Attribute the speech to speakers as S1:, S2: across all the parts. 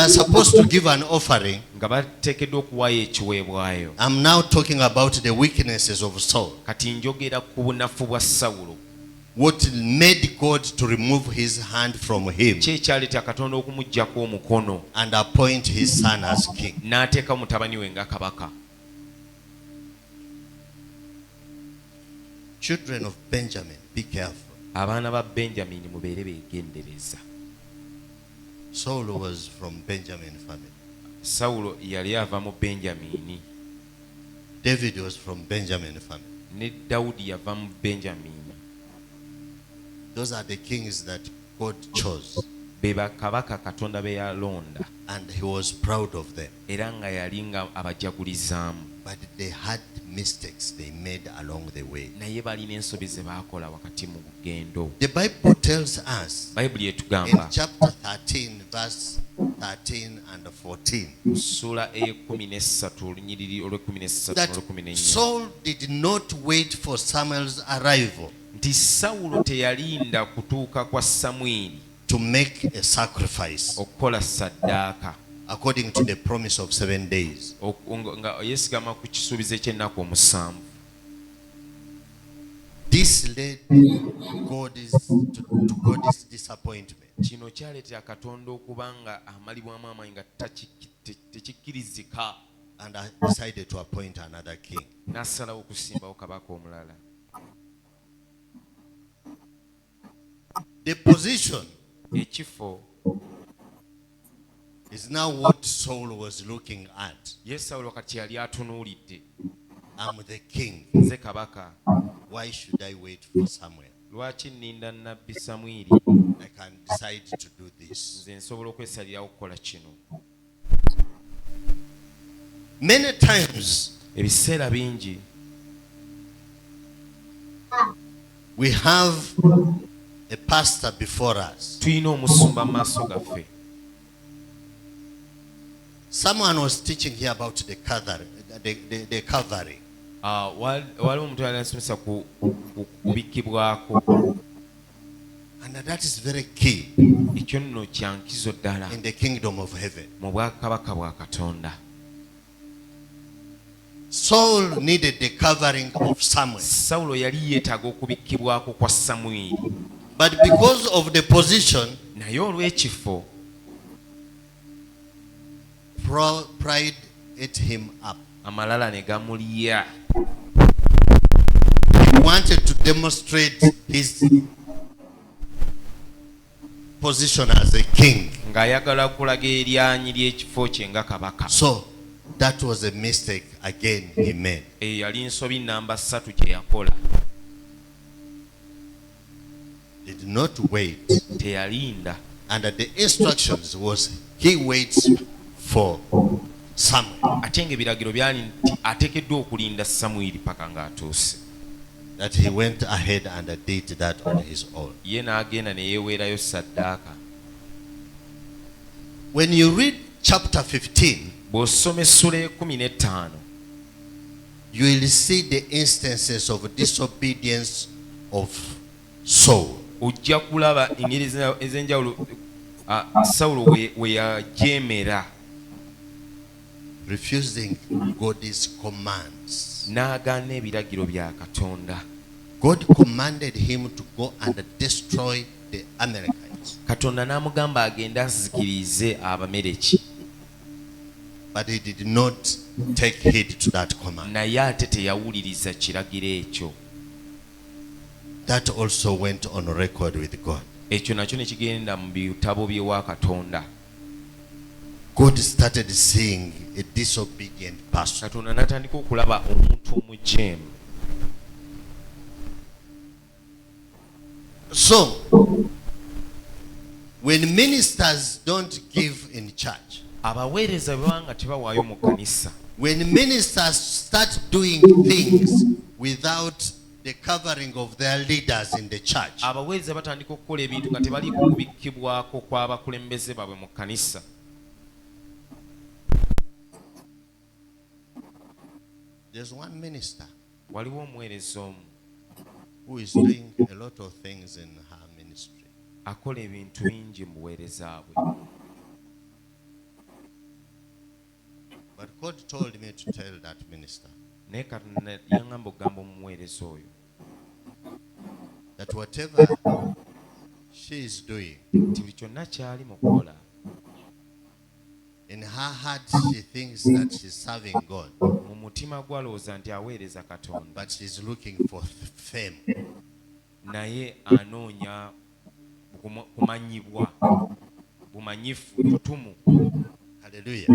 S1: are supposed to give an offering,
S2: nga bateekeddwa okuwaayo ekiweebwayo.
S1: I'm now talking about the weaknesses of Saul.
S2: Kati njogera ku bunafu bwa Sawulo.
S1: What made God to remove his hand from him
S2: Ki ekyaleeta Katonda okumuggyako omukono
S1: and appoint his son as king?
S2: n'ateeka mutabani we nga kabaka.
S1: Children of Benjamin, be careful.
S2: Abaana ba Benjamini mubeere beegendereza.
S1: Saul was from Benjamin family.
S2: Sawulo yali ava mu Benjamini.
S1: David was from Benjamin family.
S2: Ne Dawudi yava mu Benjamini.
S1: Those are the kings that God chose,
S2: Be bakabaka Katonda be yalonda
S1: and he was proud of them.
S2: era nga yali nga abajagulizaamu.
S1: But they had mistakes they made along the way.
S2: Naye balina ensobi ze baakola wakati mu lugendo.
S1: The Bible tells us
S2: Bayibuli
S1: in
S2: etugamba
S1: chapter 13, verse 13 and 14,
S2: ssuula e13 olunyiriri olw'13
S1: that
S2: n'olw'14
S1: Saul did not wait for Samuel's arrival
S2: nti Sawulo teyalinda kutuuka kwa Samwiri
S1: to make a sacrifice
S2: okukola saddaaka
S1: according to the promise of 7 days.
S2: nga yeesigama ku kisuubizo eky'ennaku 7.
S1: This led to God's disappointment.
S2: Kino kyaleetera Katonda okuba nga amalibwamu amaanyi nga tekikkirizika,
S1: And I decided to appoint another king.
S2: n'asalawo okusimbawo kabaka omulala.
S1: The position
S2: Ekifo
S1: is now what Saul was looking at.
S2: ye Sawulo kati yali atunuulidde.
S1: I'm the king.
S2: Nze kabaka,
S1: Why should I wait for Samuel?
S2: lwaki nninda nnabbi Samwiri?
S1: I can decide to do this.
S2: Nze nsobola okwesalirawo okukola kino.
S1: Many times
S2: Ebiseera bingi
S1: we have a pastor before us.
S2: tulina omusumba mu maaso gaffe.
S1: Someone was teaching here about the covering.
S2: Waliwo omuntu yali asomesa ku kubikkibwako.
S1: And that is very key
S2: Ekyo nno kyankizo ddala
S1: in the kingdom of heaven.
S2: mu bwakabaka bwa Katonda.
S1: Saul needed the covering of Samuel.
S2: Sawulo yali yeetaaga okubikkibwako kwa Samwiri,
S1: But because of the position,
S2: naye olw'ekifo
S1: pride ate him up.
S2: amalala ne gamulya.
S1: He wanted to demonstrate his position as a king.
S2: Ng'ayagala kulaga eryanyi ly'ekifo kye nga kabaka.
S1: So that was a mistake again he made.
S2: Eyo yali nsobi namba 3 gye yakola.
S1: Did not wait.
S2: Teyalinda.
S1: And the instructions was he waits for Samuel.
S2: Ate ng'ebiragiro byali nti ateekeddwa okulinda Samwiri paka ng'atuuse.
S1: That he went ahead and did that on his own.
S2: Ye n'agenda ne yeeweerayo saddaaka.
S1: When you read chapter 15,
S2: Bw'osoma essula 15
S1: you will see the instances of disobedience of Saul.
S2: ojja kulaba engeri ez'enjawulo Sawulo we yajeemera,
S1: Refusing God's commands.
S2: n'agaana ebiragiro bya Katonda.
S1: God commanded him to go and destroy the Amalekites.
S2: Katonda n'amugamba agende azikirize Abamereki,
S1: But he did not take heed to that command.
S2: naye ate teyawuliriza kiragiro ekyo.
S1: That also went on record with God.
S2: Ekyo nakyo ne kigenda mu bitabo by'ewa Katonda.
S1: God started seeing a disobedient person.
S2: Katonda n'atandika okulaba omuntu omujeemu.
S1: So, when ministers don't give in church,
S2: Abaweereza bwanga tebawaayo mu kkanisa,
S1: when ministers start doing things without the covering of their leaders in the church,
S2: abaweereza batandika okukola ebintu nga tebali kubikkibwako kw'abakulembeze baabwe mu kkanisa.
S1: there's one minister
S2: Waliwo omuweereza omu
S1: who is doing a lot of things in her ministry.
S2: akola ebintu bingi mu buweereza bwe.
S1: But God told me to tell that minister
S2: naye Katonda yaŋŋamba okugamba omuweereza oyo
S1: that whatever she is doing,
S2: nti buli kyonna kyali mu kukola
S1: in her heart she thinks that she's serving God,
S2: mu mutima gwalowooza nti aweereza Katonda
S1: but she's looking for fame.
S2: naye anoonya kumanyibwa bumanyifu butumu.
S1: Hallelujah.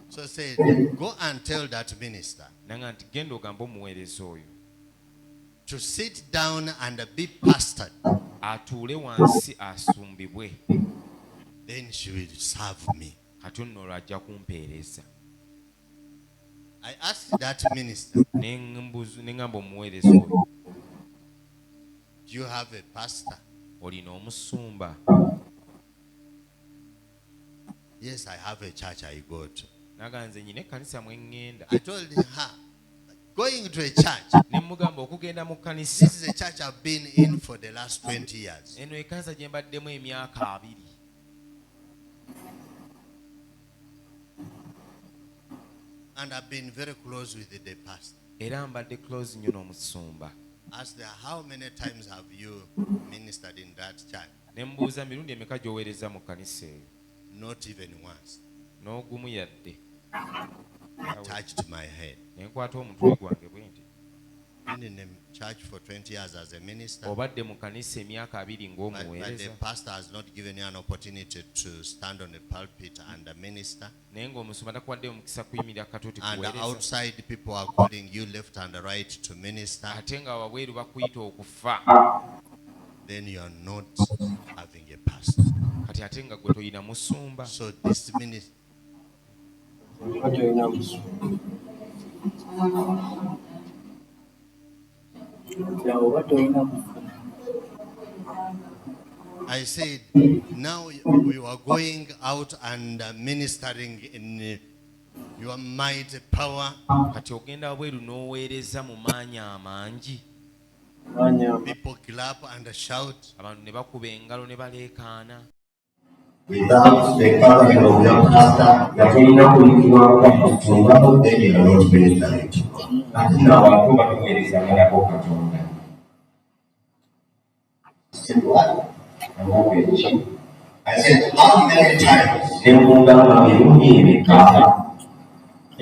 S1: So say, go and tell that minister
S2: Nanga nti genda ogamba omuweereza oyo
S1: to sit down and be pastored.
S2: atuule wansi asumbibwe,
S1: Then she will serve me.
S2: kati nno olwo ajja kumpeereza.
S1: I asked that minister,
S2: Ne ŋŋamba omuweereza oyo,
S1: do you have a pastor?
S2: olina omusumba?
S1: Yes, I have a church I go to.
S2: Naga nze nyina ekkanisa mwe ŋŋenda.
S1: I told her, going to a church.
S2: Ne mugamba okugenda mu kkanisa,
S1: This is a church I've been in for the last 20 years.
S2: eno ekkanisa gye mbaddemu emyaka 2.
S1: And I've been very close with the pastor.
S2: Era mbadde close nnyo n'omusumba.
S1: Asked her, how many times have you ministered in that church?
S2: Ne mbuuza mirundi emeka gy'oweereza mu kkanisa eyo?
S1: Not even once.
S2: N'ogumu yadde.
S1: I touched my head.
S2: Ne nkwata omutwe gwange bwe nti,
S1: Been in the church for 20 years as a minister.
S2: obadde mu kkanisa emyaka 2
S1: But the
S2: ng'omuweereza,
S1: pastor has not given you an opportunity to stand on the pulpit and minister.
S2: naye ng'omusumba takuwadde omukisa kuyimirira katuuti
S1: And
S2: kuweereza,
S1: outside people are calling you left and right to minister.
S2: ate nga wabweru bakuyita okufa,
S1: Then you are not having a pastor.
S2: kati ate nga gwe toyina musumba.
S1: So this minister, I said, now we are going out and ministering in your might, power.
S2: Kati ogenda wabweru n'oweereza mu maanyi amangi,
S1: People clap and shout.
S2: abantu ne bakuba engalo ne baleekaana.
S3: Without the covering of the pastor, yatulina kulikibwako musumba, then you are not ministering. Ate n'abantu batuweerezangako Katonda. I said, how many times ne mugamba mirundi emeka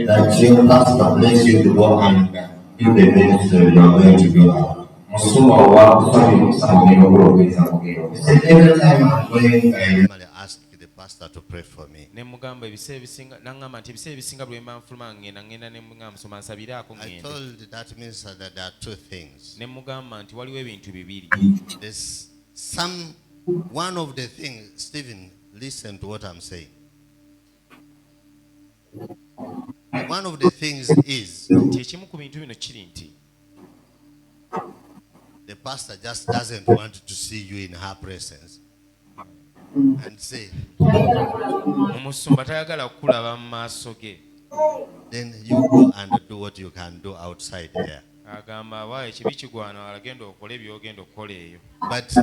S3: that your pastor bless you to go and do the ministry you are going to do out. Musumba wakusabira okusabira okuloweza mugero. He said, every time I'm going, I
S1: Normally ask the pastor to pray for me.
S2: Ne mugamba ebiseera ebisinga, n'aŋŋamba nti ebiseera ebisinga bwe mba nfuluma ngenda ne mugamba musoma nsabiraako
S1: I
S2: ŋŋende.
S1: told that minister that there are two things.
S2: Ne mugamba nti waliwo ebintu bibiri.
S1: There's one of the things, Stephen, listen to what I'm saying. One of the things is
S2: Nti ekimu ku bintu bino kiri nti
S1: the pastor just doesn't want to see you in her presence and say,
S2: omusumba tayagala kukulaba mu maaso ge.
S1: then you go and do what you can do outside there.
S2: Agamba aba ekibi kigwana alagenda okole byogenda okukola eyo.
S1: But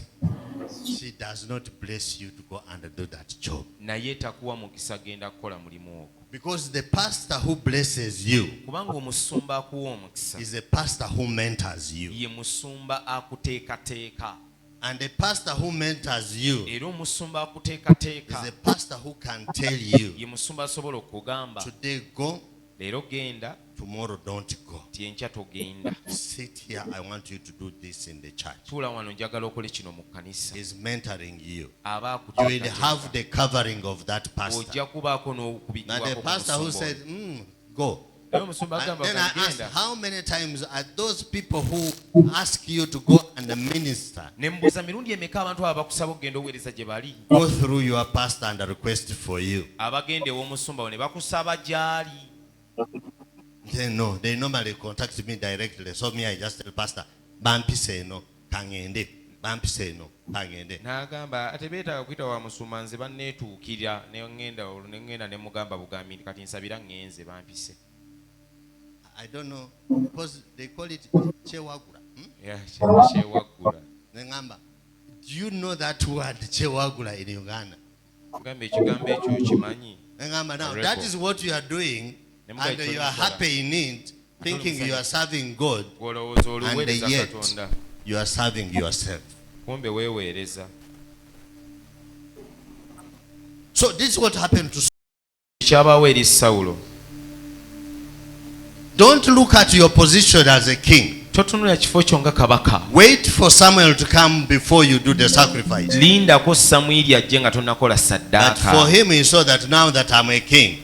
S1: she does not bless you to go and do that job.
S2: Naye takuwa mukisa genda kukola mulimu ogwo.
S1: Because the pastor who blesses you
S2: Kubanga omusumba akuwa omukisa
S1: is a pastor who mentors you.
S2: ye musumba akuteekateeka.
S1: And the pastor who mentors you
S2: Era omusumba
S1: is
S2: akuteekateeka
S1: a pastor who can tell you,
S2: ye musumba asobola okugamba
S1: today go,
S2: leero genda,
S1: tomorrow don't go.
S2: ti enkya togenda.
S1: Sit here, I want you to do this in the church.
S2: Tuula wano njagala okole kino mu kkanisa.
S1: He's mentoring you.
S2: Aba
S1: You will
S2: akuteekateeka.
S1: have the covering of that pastor.
S2: Ojja kubaako
S1: Now
S2: n'okubikibwako
S1: the pastor who said, go.
S2: naye omusumba
S1: And
S2: agamba
S1: then I asked,
S2: genda.
S1: how many times are those people who ask you to go and minister
S2: Ne mbuuza mirundi emeka abantu abo bakusaba okugenda oweereza gye bali,
S1: go through your pastor and request for you?
S2: abagenda ew'omusumba we ne bakusaba gy'ali?
S1: Then no, they normally contact me directly. So me, I just tell pastor, bampi say no, kangende, bampi say no, kangende.
S2: N'agamba ate beetaaga kuyita wa musumba, nze banneetuukira ne ngenda ne mugamba bugambi nti kati nsabira ŋŋenze bampise.
S1: I don't know, because they call it chewagura.
S2: Kyewaggula.
S1: Nengamba, do you know that word chewagura in Uganda?
S2: Gamba ekigambo ekyo kimanyi.
S1: Now that is what you are doing, and you are happy in it, thinking you are serving God, and yet you are serving yourself. So this is what happened to
S2: Saul.
S1: Don't look at your position as a king. Wait for Samuel to come before you do the sacrifice. But for him, he saw that now that I'm a king,